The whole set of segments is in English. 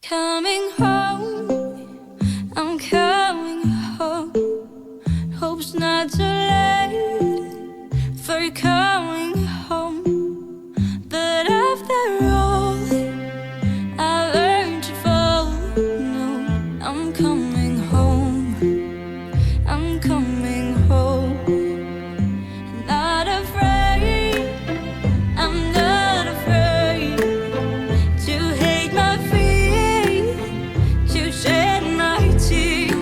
Coming home, I'm coming home. Hope's not too late for you coming home. But after all, I learned to fall. No, I'm coming home. I'm coming home. Not afraid, I'm not afraid to hate my feet, to shed my tears.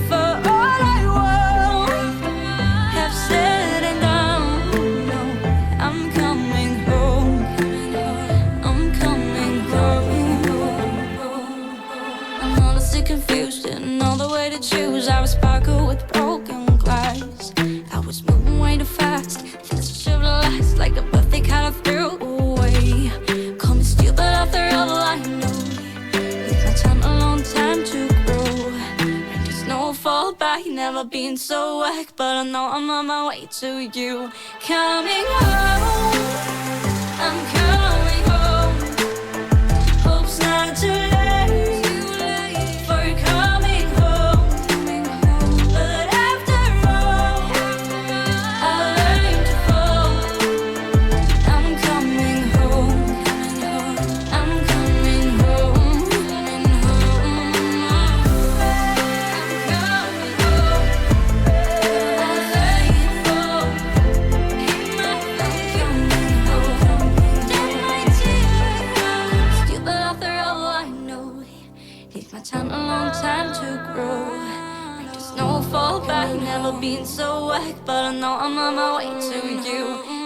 For all I won't have said and done, no, I'm coming home. I'm coming home. I'm honestly confused, didn't know the way to choose. I was sparkle with broken glass. I was moving way too fast. This should last like a birthday card I threw away. Call me stupid after all I know. It's my time, a long time to grow. And there's no fall back, never been so whack. But I know I'm on my way to you. Coming home, I'm coming home. Hope's not too late for you coming home. But after all, I learned to fall. I'm coming home. I'm coming home. I'm coming home. I let you fall. I'm coming home. Dead my tears. Stupid after all I know. It's my time, a long time to grow. There's no fall back, never been so whack. But I know I'm on my way to you.